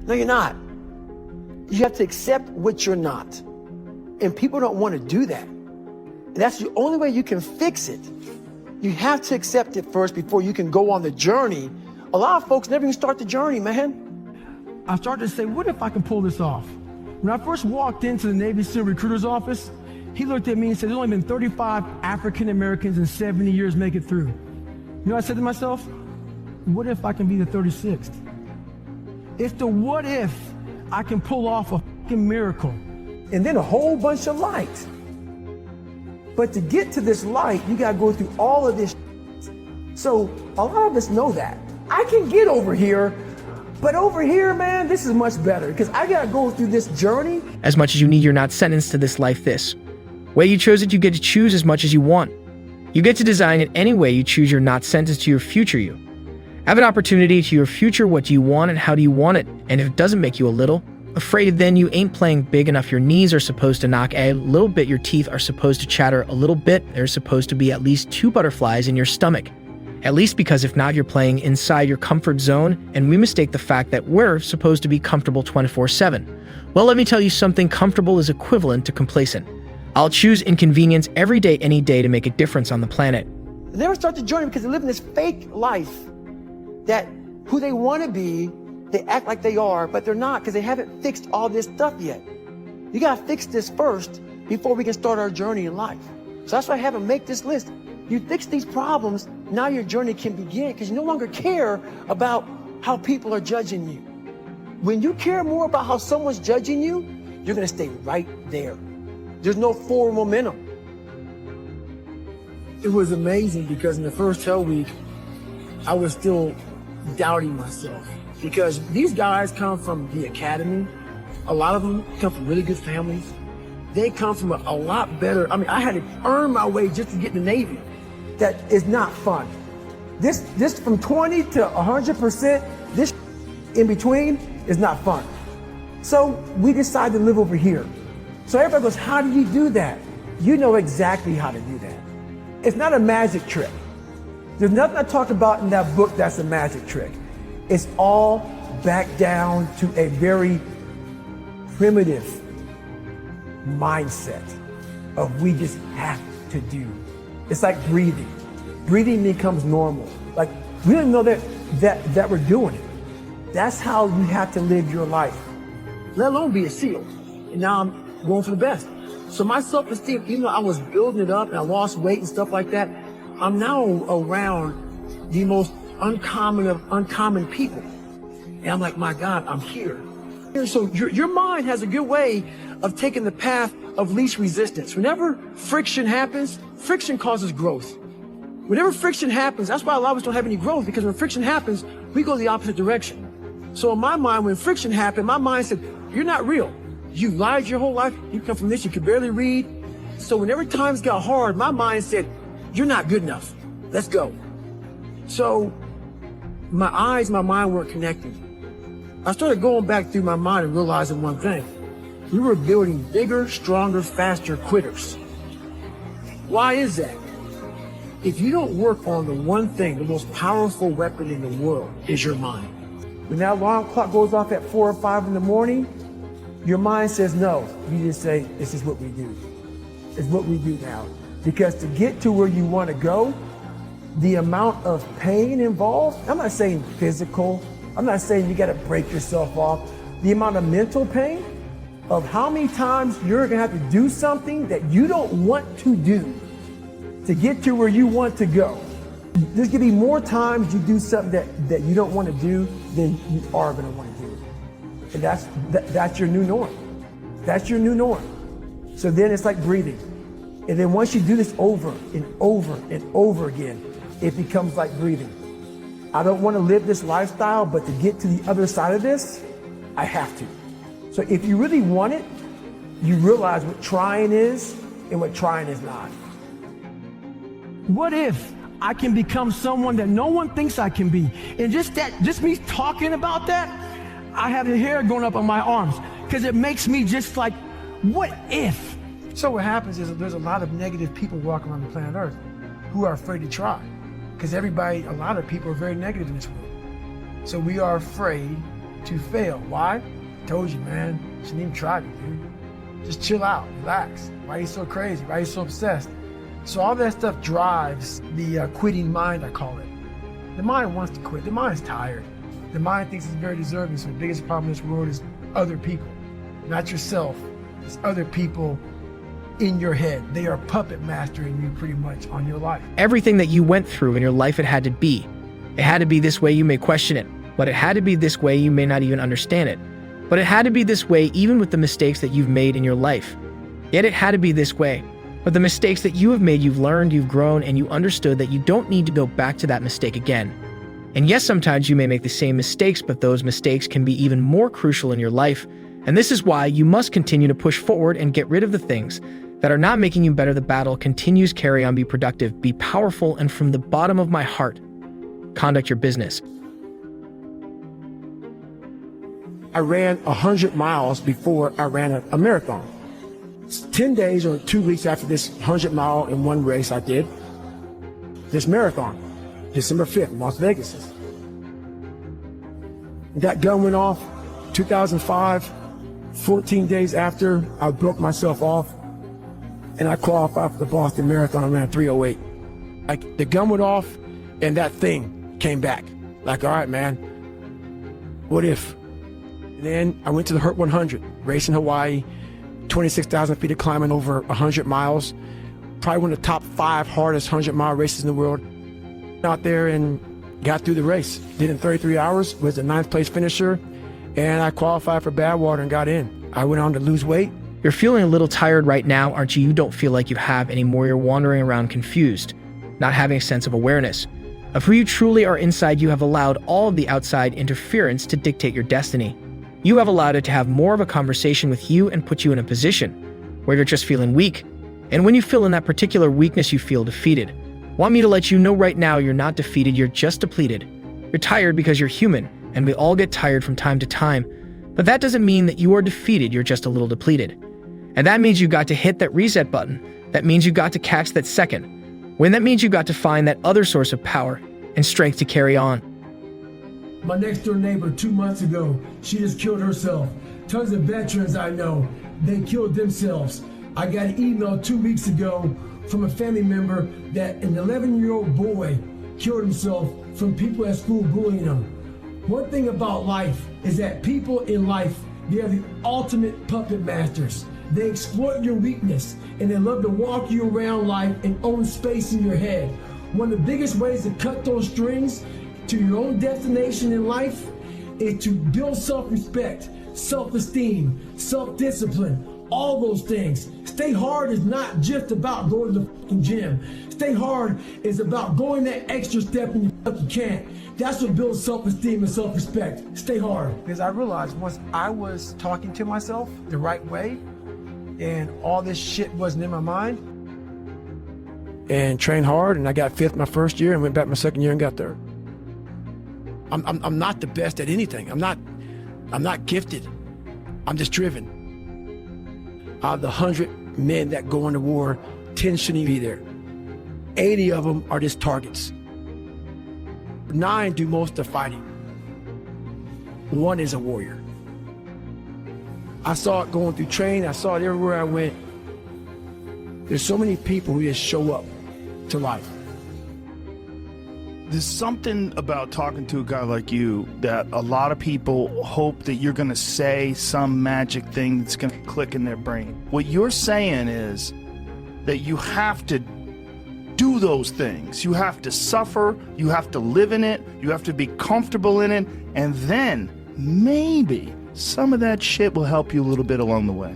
No, you're not. You have to accept what you're not. And people don't want to do that. And that's the only way you can fix it. You have to accept it first before you can go on the journey. A lot of folks never even start the journey, man. I started to say, what if I can pull this off? When I first walked into the Navy SEAL recruiter's office, he looked at me and said, there's only been 35 African Americans in 70 years make it through. You know what I said to myself? What if I can be the 36th? It's the what if I can pull off a fucking miracle. And then a whole bunch of light. But to get to this light, you gotta go through all of this. So a lot of us know that. I can get over here, but over here, man, this is much better because I gotta go through this journey. As much as you need, you're not sentenced to this life this. Way you chose it, you get to choose as much as you want. You get to design it any way you choose. You're not sentenced to your future you. Have an opportunity to your future. What do you want and how do you want it? And if it doesn't make you a little afraid, then you ain't playing big enough. Your knees are supposed to knock a little bit. Your teeth are supposed to chatter a little bit. There's supposed to be at least 2 butterflies in your stomach. At least, because if not, you're playing inside your comfort zone, and we mistake the fact that we're supposed to be comfortable 24/7. Well, let me tell you something. Comfortable is equivalent to complacent. I'll choose inconvenience every day, any day, to make a difference on the planet. They never start the journey because they live in this fake life that who they want to be, they act like they are, but they're not because they haven't fixed all this stuff yet. You got to fix this first before we can start our journey in life. So that's why I have them make this list. You fix these problems, now your journey can begin because you no longer care about how people are judging you. When you care more about how someone's judging you, you're going to stay right there. There's no forward momentum. It was amazing because in the first hell week, I was still doubting myself because these guys come from the academy. A lot of them come from really good families. They come from a lot better. I mean, I had to earn my way just to get in the Navy. That is not fun. This from 20 to 100%, this in between is not fun. So we decided to live over here. So everybody goes, how do you do that? You know exactly how to do that. It's not a magic trick. There's nothing I talked about in that book that's a magic trick. It's all back down to a very primitive mindset of we just have to do. It's like breathing. Breathing becomes normal. Like we didn't know that we're doing it. That's how you have to live your life, let alone be a SEAL. And now I'm going for the best. So my self-esteem, even though I was building it up and I lost weight and stuff like that, I'm now around the most uncommon of uncommon people. And I'm like, my God, I'm here. So your mind has a good way of taking the path of least resistance. Whenever friction happens, friction causes growth. Whenever friction happens, that's why a lot of us don't have any growth, because when friction happens, we go the opposite direction. So in my mind, when friction happened, my mind said, you're not real. You lied your whole life. You come from this, you could barely read. So whenever times got hard, my mind said, you're not good enough. Let's go. So my eyes, my mind weren't connecting. I started going back through my mind and realizing one thing. We were building bigger, stronger, faster quitters. Why is that? If you don't work on the one thing, the most powerful weapon in the world is your mind. When that alarm clock goes off at 4 or 5 in the morning, your mind says no. You just say, this is what we do. It's what we do now. Because to get to where you want to go, the amount of pain involved, I'm not saying physical, I'm not saying you got to break yourself off. The amount of mental pain of how many times you're going to have to do something that you don't want to do to get to where you want to go. There's going to be more times you do something that you don't want to do than you are going to want to do. And that's your new norm. That's your new norm. So then it's like breathing. And then once you do this over and over and over again, it becomes like breathing. I don't want to live this lifestyle, but to get to the other side of this, I have to. So if you really want it, you realize what trying is and what trying is not. What if I can become someone that no one thinks I can be? And just me talking about that, I have the hair going up on my arms because it makes me just like, what if? So what happens is that there's a lot of negative people walking around the planet Earth who are afraid to try. Because a lot of people are very negative in this world. So we are afraid to fail. Why? Told you, man. Shouldn't even try it, dude. Just chill out, relax. Why are you so crazy? Why are you so obsessed? So all that stuff drives the quitting mind, I call it. The mind wants to quit. The mind's tired. The mind thinks it's very deserving. So the biggest problem in this world is other people, not yourself. It's other people in your head. They are puppet mastering you pretty much on your life. Everything that you went through in your life, it had to be. It had to be this way, you may question it. But it had to be this way, you may not even understand it. But it had to be this way even with the mistakes that you've made in your life. Yet it had to be this way. But the mistakes that you have made, you've learned, you've grown, and you understood that you don't need to go back to that mistake again. And yes, sometimes you may make the same mistakes, but those mistakes can be even more crucial in your life. And this is why you must continue to push forward and get rid of the things that are not making you better. The battle continues. Carry on, be productive, be powerful, and from the bottom of my heart, conduct your business. I ran 100 miles before I ran a marathon. 10 days or 2 weeks after this 100 mile in one race I did, this marathon, December 5th in Las Vegas. That gun went off 2005, 14 days after I broke myself off, and I qualified for the Boston Marathon. I ran 3:08. Like, the gun went off and that thing came back. Like, all right, man, what if? And then I went to the Hurt 100, race in Hawaii, 26,000 feet of climbing over 100 miles. Probably one of the top 5 hardest 100-mile races in the world. Out there and got through the race. Did it in 33 hours, was the 9th place finisher, and I qualified for Badwater and got in. I went on to lose weight. You're feeling a little tired right now, aren't you? You don't feel like you have anymore. You're wandering around confused, not having a sense of awareness. Of who you truly are inside, you have allowed all of the outside interference to dictate your destiny. You have allowed it to have more of a conversation with you and put you in a position where you're just feeling weak. And when you feel in that particular weakness, you feel defeated. Want me to let you know right now, you're not defeated, you're just depleted. You're tired because you're human, and we all get tired from time to time. But that doesn't mean that you are defeated, you're just a little depleted. And that means you got to hit that reset button. That means you got to catch that second. When that means you got to find that other source of power and strength to carry on. My next door neighbor 2 months ago, she just killed herself. Tons of veterans I know, they killed themselves. I got an email 2 weeks ago from a family member that an 11-year-old boy killed himself from people at school bullying him. One thing about life is that people in life, they are the ultimate puppet masters. They exploit your weakness and they love to walk you around life and own space in your head. One of the biggest ways to cut those strings to your own destination in life is to build self-respect, self-esteem, self-discipline, all those things. Stay hard is not just about going to the fucking gym. Stay hard is about going that extra step when you fucking can't. That's what builds self-esteem and self-respect. Stay hard. Because I realized once I was talking to myself the right way and all this shit wasn't in my mind, and trained hard, and I got 5th my first year and went back my second year and got 3rd. I'm not the best at anything. I'm not gifted. I'm just driven. Out of the 100 men that go into war, 10 shouldn't be there. 80 of them are just targets. 9 do most of the fighting. 1 is a warrior. I saw it going through training. I saw it everywhere I went. There's so many people who just show up to life. There's something about talking to a guy like you that a lot of people hope that you're going to say some magic thing that's going to click in their brain. What you're saying is that you have to do those things. You have to suffer. You have to live in it. You have to be comfortable in it. And then maybe some of that shit will help you a little bit along the way.